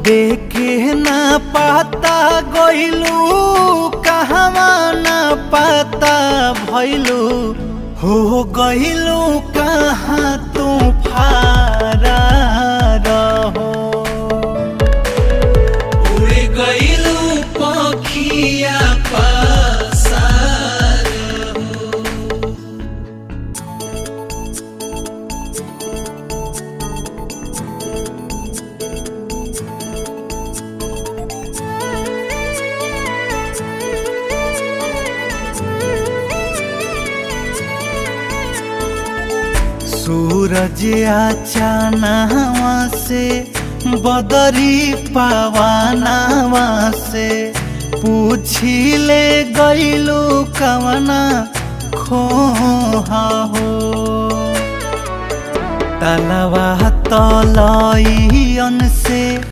देखे ना पाता गइलू कहवा ना पाता भइलू हो गइलू कहाँ तू फारा रहो उड़ गइलू पखिया पसार सूरज अचानवा से बदरी पवनवा से पूछी ले गइलू कवना खोहा हो तलवा तलइयन से